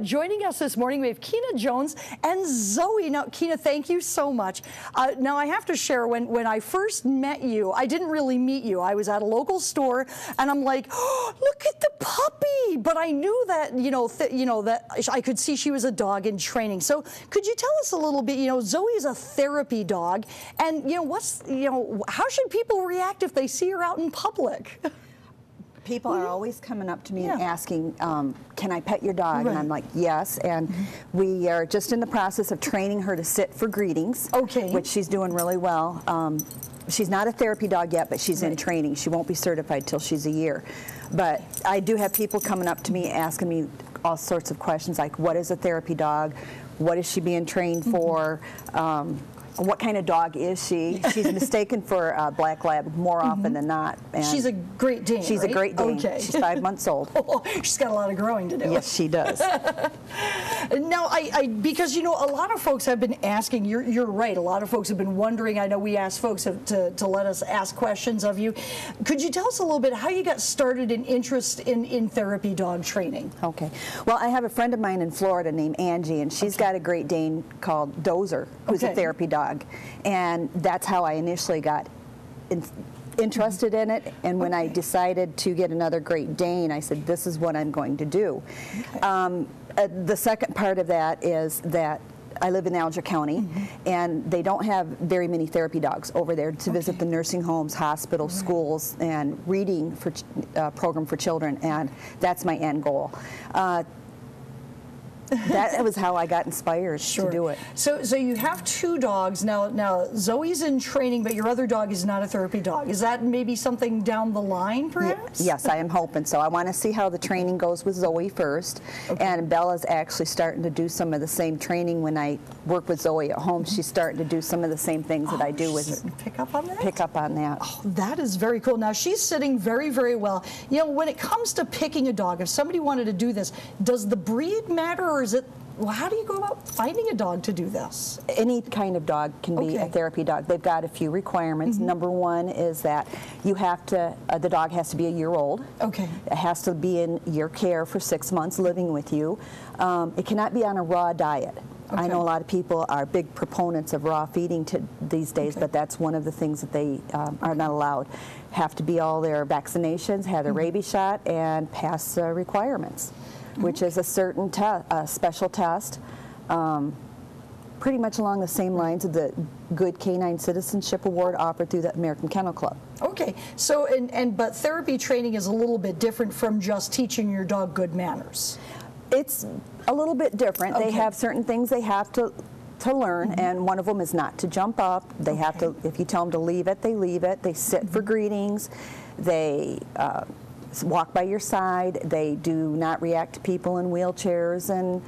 Joining us this morning, we have Keena Jones and Zoe. Now, Keena, thank you so much. Now, I have to share, when I first met you, I didn't really meet you. I was at a local store, and I'm like, oh, look at the puppy. But I knew that, that I could see she was a dog in training. So could you tell us a little bit, Zoe is a therapy dog, and, how should people react if they see her out in public? People are always coming up to me and asking, can I pet your dog? And I'm like, yes. And we are just in the process of training her to sit for greetings, which she's doing really well. She's not a therapy dog yet, but she's in training. She won't be certified till she's a year. But I do have people coming up to me asking me all sorts of questions like, what is a therapy dog? What is she being trained for? What kind of dog is she? She's mistaken for a black lab more often than not. And she's a Great Dane, She's a Great Dane. She's 5 months old. Oh, she's got a lot of growing to do. Yes, she does. Now, because, a lot of folks have been asking, you're right, a lot of folks have been wondering. I know we asked folks to let us ask questions of you. Could you tell us a little bit how you got started in interest in therapy dog training? Okay. Well, I have a friend of mine in Florida named Angie, and she's got a Great Dane called Dozer, who's a therapy dog. And that's how I initially got interested in it. And when I decided to get another Great Dane, I said, this is what I'm going to do. The second part of that is that I live in Alger County, and they don't have very many therapy dogs over there to visit the nursing homes, hospitals, schools, and reading for program for children, and that's my end goal. That was how I got inspired to do it. So you have two dogs now. Zoe's in training, but your other dog is not a therapy dog. Is that maybe something down the line, perhaps? Yes, I am hoping so. I want to see how the training goes with Zoe first, and Bella's actually starting to do some of the same training. When I work with Zoe at home, she's starting to do some of the same things that I do with her. Pick up on that? Pick up on that. Oh, that is very cool. Now, she's sitting very, very well. When it comes to picking a dog, if somebody wanted to do this, does the breed matter, or is it, how do you go about finding a dog to do this? Any kind of dog can be a therapy dog. They've got a few requirements. Number one is that you have to, the dog has to be a year old. It has to be in your care for 6 months, living with you. It cannot be on a raw diet. I know a lot of people are big proponents of raw feeding these days, but that's one of the things that they are not allowed. Have to be all their vaccinations, have their rabies shot, and pass requirements, which is a certain special test, pretty much along the same lines of the Good Canine Citizenship Award offered through the American Kennel Club. Okay, so but therapy training is a little bit different from just teaching your dog good manners. It's a little bit different. They have certain things they have to learn, and one of them is not to jump up. They have to, if you tell them to leave it, they leave it. They sit for greetings. They walk by your side. They do not react to people in wheelchairs and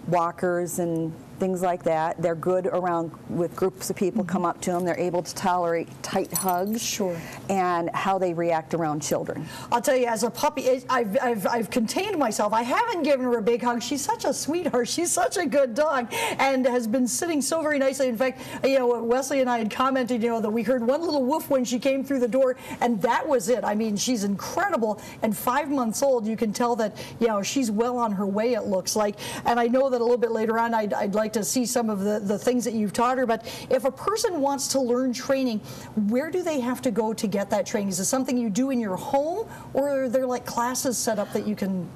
walkers and things like that. They're good around with groups of people come up to them. They're able to tolerate tight hugs. And how they react around children. I'll tell you, as a puppy, I've contained myself. I haven't given her a big hug. She's such a sweetheart. She's such a good dog, and has been sitting so very nicely. In fact, Wesley and I had commented, that we heard one little woof when she came through the door, and that was it. I mean, she's incredible, and 5 months old. You can tell that, she's well on her way, it looks like. And I know that a little bit later on, I'd like to see some of the things that you've taught her. But if a person wants to learn training, where do they have to go to get that training? Is it something you do in your home, or are there like classes set up that you can?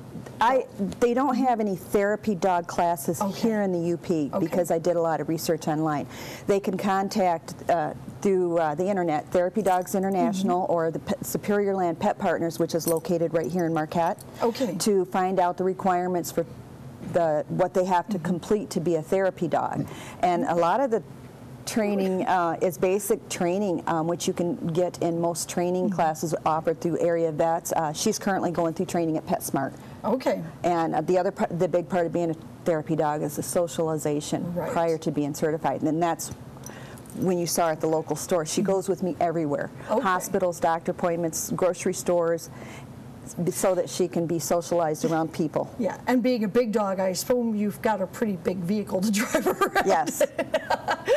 They don't have any therapy dog classes here in the UP because I did a lot of research online. They can contact through the internet, Therapy Dogs International, or the Superior Land Pet Partners, which is located right here in Marquette, to find out the requirements for what they have to complete to be a therapy dog. And a lot of the training is basic training, which you can get in most training classes offered through area vets. She's currently going through training at PetSmart. And the big part of being a therapy dog is the socialization prior to being certified. And that's when you saw her at the local store. She goes with me everywhere. Hospitals, doctor appointments, grocery stores. so that she can be socialized around people. Yeah, and being a big dog, I suppose you've got a pretty big vehicle to drive around. Yes.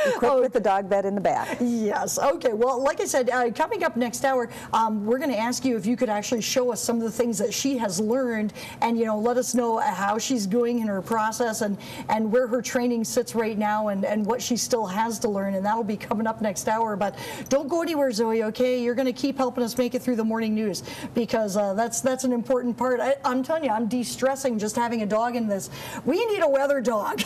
Equipped with the dog bed in the back. Yes. Okay. Well, like I said, coming up next hour, we're going to ask you if you could actually show us some of the things that she has learned, and let us know how she's doing in her process, and where her training sits right now, and what she still has to learn, and that'll be coming up next hour. But don't go anywhere, Zoe. Okay, you're going to keep helping us make it through the morning news, because that's an important part. I'm telling you, I'm de-stressing just having a dog in this. We need a weather dog.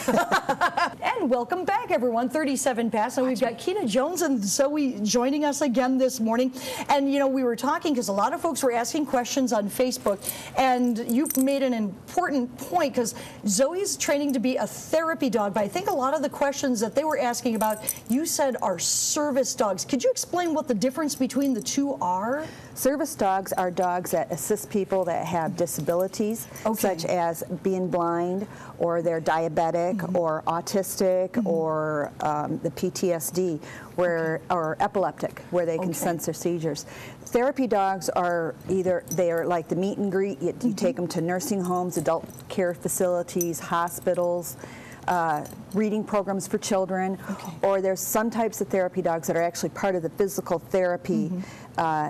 And welcome back, everyone. 37 past, and we've got Keena Jones and Zoe joining us again this morning. And we were talking because a lot of folks were asking questions on Facebook, and you've made an important point, because Zoe's training to be a therapy dog, but I think a lot of the questions that they were asking about, you said, are service dogs. Could you explain what the difference between the two are? Service dogs are dogs that assist people that have disabilities, such as being blind, or they're diabetic, or autistic, or the PTSD, or epileptic, where they can sense their seizures. Therapy dogs are they are like the meet and greet. You take them to nursing homes, adult care facilities, hospitals, reading programs for children, or there's some types of therapy dogs that are actually part of the physical therapy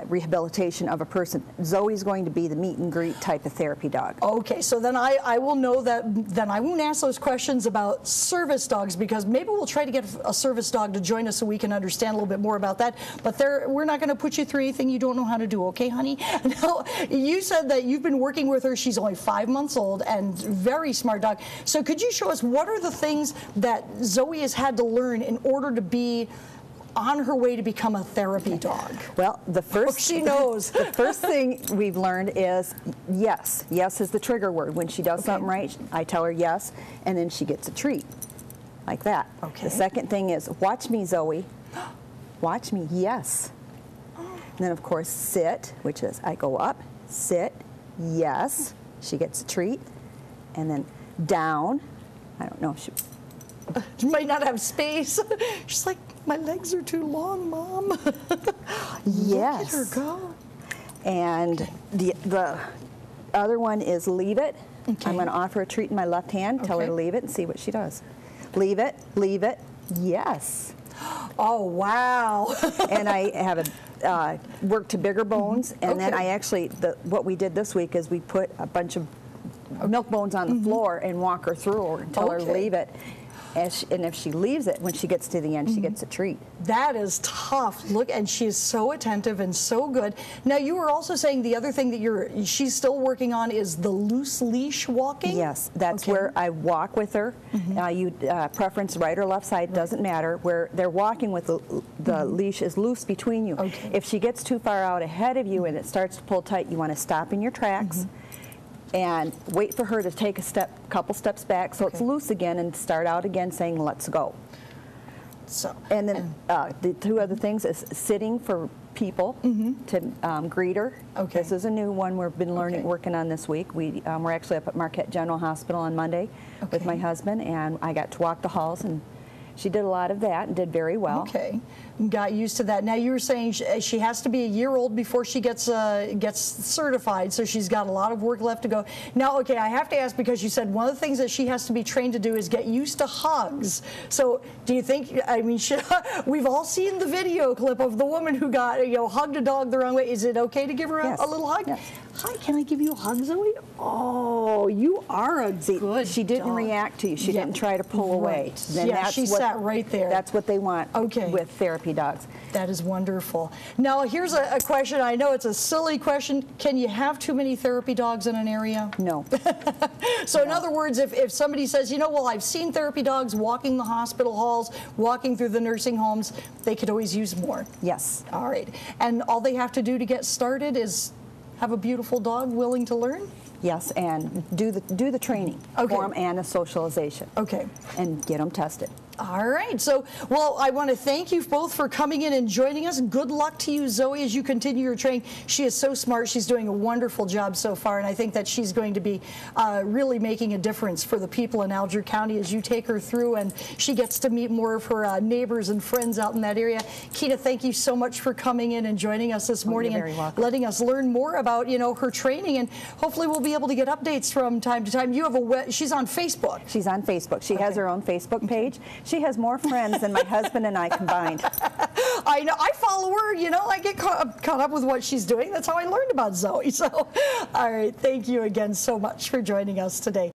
rehabilitation of a person. Zoe's going to be the meet and greet type of therapy dog. Okay, so then I will know that then I won't ask those questions about service dogs, because maybe we'll try to get a service dog to join us so we can understand a little bit more about that. But we're not going to put you through anything you don't know how to do, okay, honey? Now, you said that you've been working with her. She's only 5 months old and very smart dog. So could you show us what are the things that Zoe has had to learn in order to be on her way to become a therapy dog? Well, the first she knows. The first thing we've learned is yes. Yes is the trigger word. When she does something right, I tell her yes, and then she gets a treat, like that. Okay. The second thing is, watch me, Zoe. Watch me, yes. And then, of course, sit, which is I go up, sit, yes. She gets a treat. And then down. I don't know. She might not have space. She's like, my legs are too long, Mom. Yes. Look at her go. And the other one is leave it. Okay. I'm going to offer a treat in my left hand, tell her to leave it, and see what she does. Leave it, yes. Oh, wow. And I have a work to bigger bones, and then I actually, what we did this week is we put a bunch of milk bones on the floor and walk her through her and tell her to leave it. And if she leaves it, when she gets to the end, she gets a treat. That is tough. Look, and she is so attentive and so good. Now, you were also saying the other thing that she's still working on is the loose leash walking? Yes, that's where I walk with her. Preference right or left side, doesn't matter. Where they're walking with the leash is loose between you. If she gets too far out ahead of you and it starts to pull tight, you want to stop in your tracks. And wait for her to take a couple steps back so it's loose again, and start out again saying, let's go. So, and then the two other things is sitting for people to greet her. This is a new one we've been working on this week. We're actually up at Marquette General Hospital on Monday with my husband, and I got to walk the halls, and she did a lot of that and did very well. Okay, got used to that. Now, you were saying she has to be a year old before she gets certified, so she's got a lot of work left to go. Now, okay, I have to ask, because you said one of the things that she has to be trained to do is get used to hugs. So do you think, I mean, we've all seen the video clip of the woman who got, hugged a dog the wrong way. Is it okay to give her a little hug? Yes. Hi, can I give you a hug, Zoe? Oh, you are a good She didn't react to you. She didn't try to pull away. Then she sat right there. That's what they want with therapy dogs. That is wonderful. Now, here's a question. I know it's a silly question. Can you have too many therapy dogs in an area? No. So in other words, if somebody says, well, I've seen therapy dogs walking the hospital halls, walking through the nursing homes, they could always use more. Yes. All right. And all they have to do to get started is have a beautiful dog willing to learn? Yes, and do the training for them and the socialization. Okay. And get them tested. All right. So, well, I want to thank you both for coming in and joining us. Good luck to you, Zoe, as you continue your training. She is so smart. She's doing a wonderful job so far, and I think that she's going to be really making a difference for the people in Alger County as you take her through, and she gets to meet more of her neighbors and friends out in that area. Keena, thank you so much for coming in and joining us this morning and letting us learn more about, you know, her training, and hopefully we'll be able to get updates from time to time. You have she's on Facebook. She's on Facebook. She has her own Facebook page. She has more friends than my husband and I combined. I know. I follow her. You know, I get caught up with what she's doing. That's how I learned about Zoe. So, all right. Thank you again so much for joining us today.